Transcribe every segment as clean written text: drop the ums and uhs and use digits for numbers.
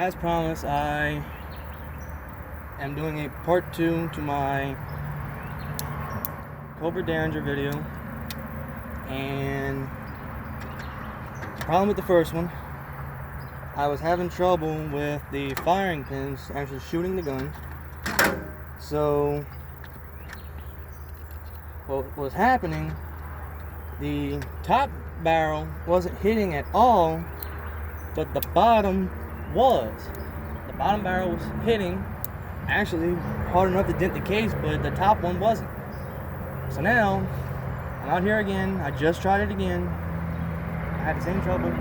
as promised, I am doing a part 2 to my Cobra derringer video, and the problem with the first one, I was having trouble with the firing pins actually shooting the gun. So what was happening, the top barrel wasn't hitting at all, but the bottom was. The bottom barrel was hitting actually hard enough to dent the case, but the top one wasn't. So now I'm out here again. I just tried it again. I had the same trouble,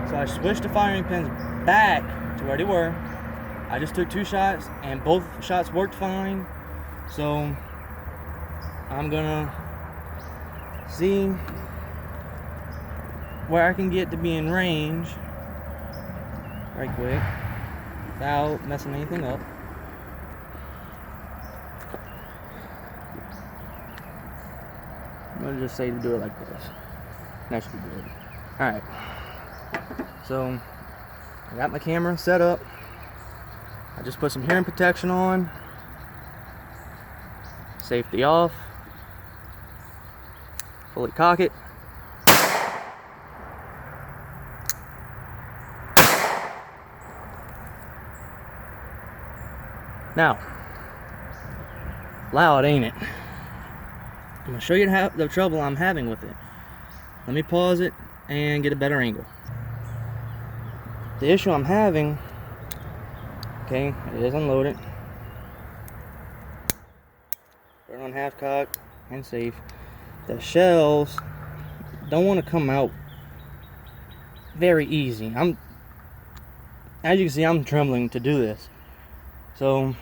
so I switched the firing pins back to where they were. I just took 2 shots and both shots worked fine. So I'm gonna see where I can get to be in range right quick without messing anything up. I'm gonna just say to do it like this. That should be good. Alright. So I got my camera set up. I just put some hearing protection on. Safety off. Fully cock it. Now, loud, ain't it? I'm gonna show you the trouble I'm having with it. Let me pause it and get a better angle. The issue I'm having, okay, it is unloaded. Burn on half cock and safe. The shells don't want to come out very easy. As you can see, I'm trembling to do this. So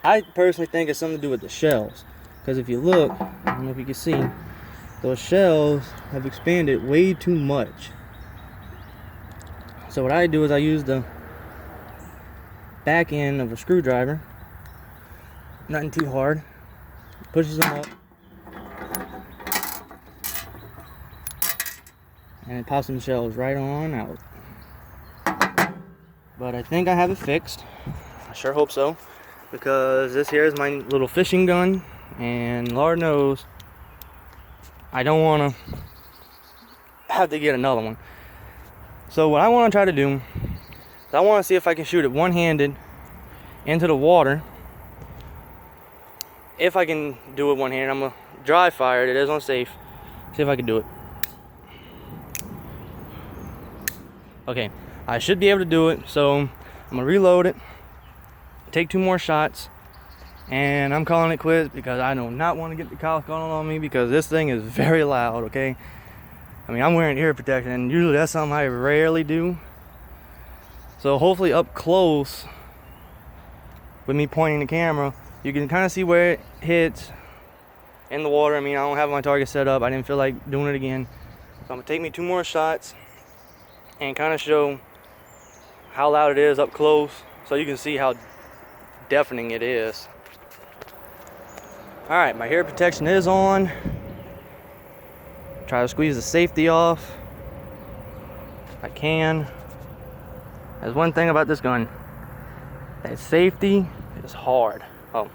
I personally think it's something to do with the shells, because if you look, I don't know if you can see, those shells have expanded way too much. So what I do is I use the back end of a screwdriver, nothing too hard, pushes them up, and it pops some shells right on out. But I think I have it fixed. I sure hope so, because this here is my little fishing gun, and Lord knows I don't want to have to get another one. So what I want to try to do is I want to see if I can shoot it one-handed into the water. If I can do it one-handed, I'm going to dry fire it. It is unsafe. See if I can do it. Okay, I should be able to do it, so I'm going to reload it, take 2 more shots, and I'm calling it quits, because I do not want to get the cops calling on me, because this thing is very loud, okay? I mean, I'm wearing ear protection, and usually that's something I rarely do. So hopefully up close, with me pointing the camera, you can kind of see where it hits in the water. I mean, I don't have my target set up. I didn't feel like doing it again. So I'm going to take me 2 more shots and kind of show how loud it is up close, so you can see how deafening it is. Alright, my hair protection is on. Try to squeeze the safety off if I can. There's one thing about this gun, that safety is hard. Oh,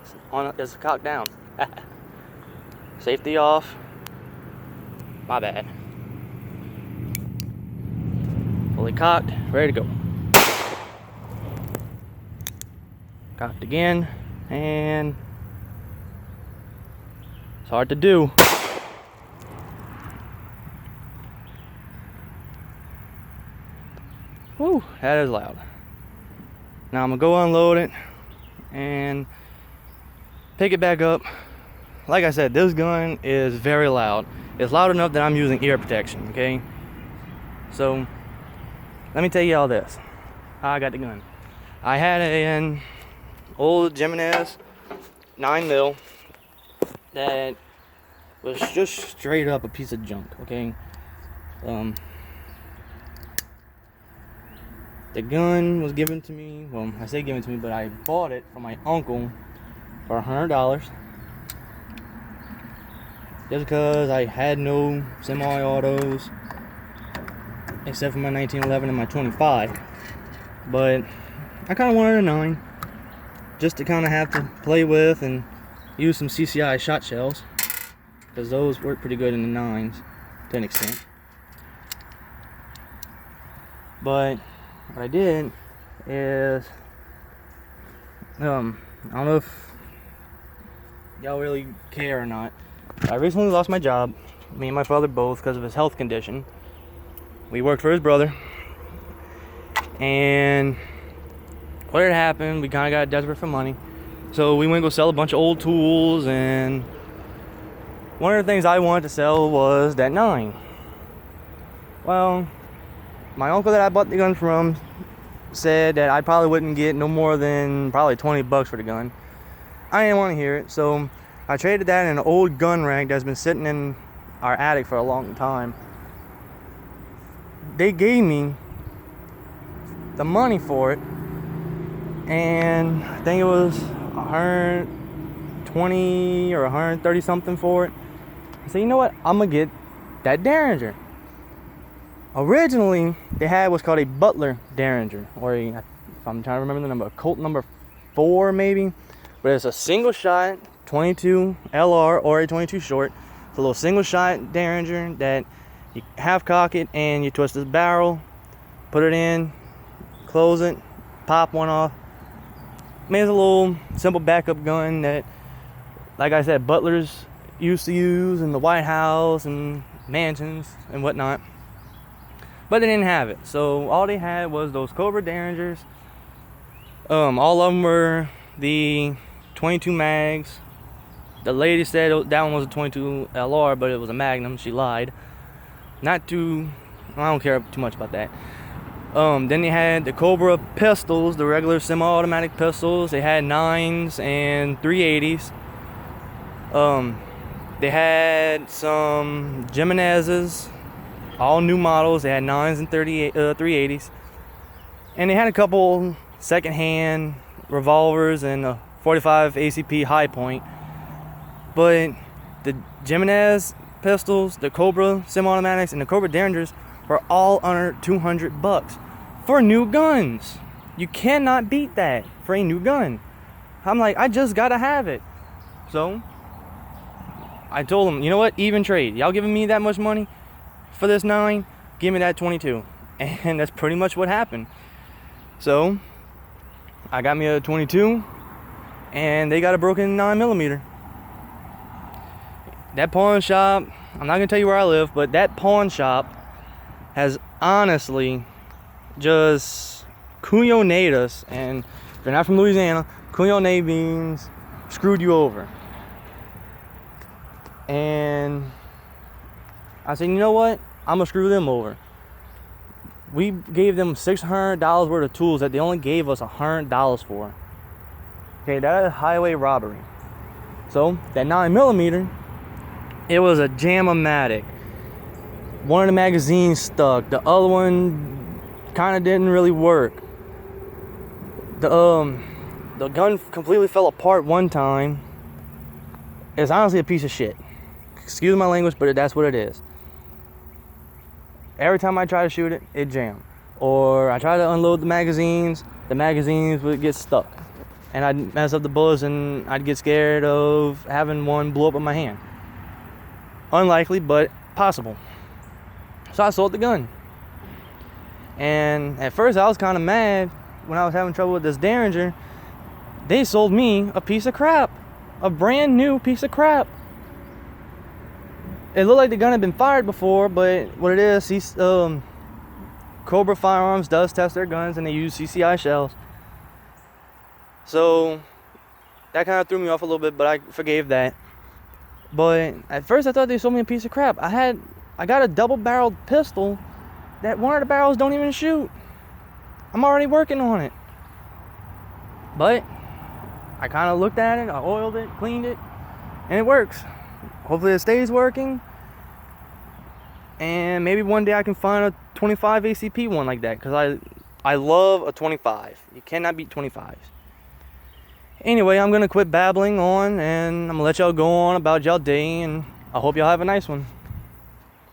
it's cocked down. Safety off. My bad. Fully cocked, ready to go. Cocked again, and it's hard to do. Whew, that is loud. Now I'm gonna go unload it and pick it back up. Like I said, this gun is very loud. It's loud enough that I'm using ear protection, okay? So let me tell you all this. How I got the gun. I had an old Jimenez 9mm that was just straight up a piece of junk, okay? The gun was given to me, well, I say given to me, but I bought it from my uncle for $100. Just because I had no semi-autos except for my 1911 and my 25. But I kind of wanted a 9 just to kind of have to play with and use some CCI shot shells, because those work pretty good in the 9s to an extent. But what I did is, I don't know if y'all really care or not. I recently lost my job, me and my father both, because of his health condition. We worked for his brother, and what had happened, we kind of got desperate for money, so we went to go sell a bunch of old tools, and one of the things I wanted to sell was that 9. Well, my uncle that I bought the gun from said that I probably wouldn't get no more than probably 20 bucks for the gun. I didn't want to hear it, so I traded that in an old gun rack that's been sitting in our attic for a long time. They gave me the money for it, and I think it was 120 or 130 something for it. I said, you know what, I'm gonna get that derringer. Originally, they had what's called a Butler derringer, or if I'm trying to remember the number, Colt number 4 maybe, but it's a single shot 22 LR or a 22 short. It's a little single shot derringer that you half cock it and you twist this barrel, put it in, close it, pop one off. I mean, it's a little simple backup gun that, like I said, butlers used to use in the White House and mansions and whatnot. But they didn't have it, so all they had was those Cobra derringers. All of them were the 22 mags. The lady said that one was a 22 LR, but it was a Magnum. She lied. I don't care too much about that. Then they had the Cobra pistols, the regular semi-automatic pistols. They had 9s and 380s. They had some Jimenez's, all new models. They had 9s and 380s. And they had a couple second-hand revolvers and a 45 ACP high point. But the Jimenez pistols, the Cobra semi-automatics, and the Cobra derringers were all under 200 bucks for new guns. You cannot beat that for a new gun. I'm like, I just gotta have it. So I told them, you know what, even trade. Y'all giving me that much money for this 9, give me that 22. And that's pretty much what happened. So I got me a 22, and they got a broken 9mm. That pawn shop, I'm not gonna tell you where I live, but that pawn shop has honestly just couillonade us. And if you're not from Louisiana, couillonade means screwed you over. And I said, you know what, I'm gonna screw them over. We gave them $600 worth of tools that they only gave us $100 for. Okay, that is highway robbery. So that 9mm, it was a Jam-O-Matic. One of the magazines stuck. The other one kind of didn't really work. The gun completely fell apart one time. It's honestly a piece of shit. Excuse my language, but that's what it is. Every time I try to shoot it, it jammed. Or I try to unload the magazines would get stuck. And I'd mess up the bullets, and I'd get scared of having one blow up in my hand. Unlikely, but possible. So I sold the gun. And at first I was kind of mad when I was having trouble with this derringer. They sold me a piece of crap. A brand new piece of crap. It looked like the gun had been fired before, but what it is, Cobra Firearms does test their guns, and they use CCI shells. So that kind of threw me off a little bit, but I forgave that. But at first I thought they sold me a piece of crap. I got a double-barreled pistol that one of the barrels don't even shoot. I'm already working on it. But I kind of looked at it, I oiled it, cleaned it, and it works. Hopefully it stays working. And maybe one day I can find a 25 ACP one like that, because I love a 25. You cannot beat 25s. Anyway, I'm going to quit babbling on, and I'm going to let y'all go on about y'all day, and I hope y'all have a nice one.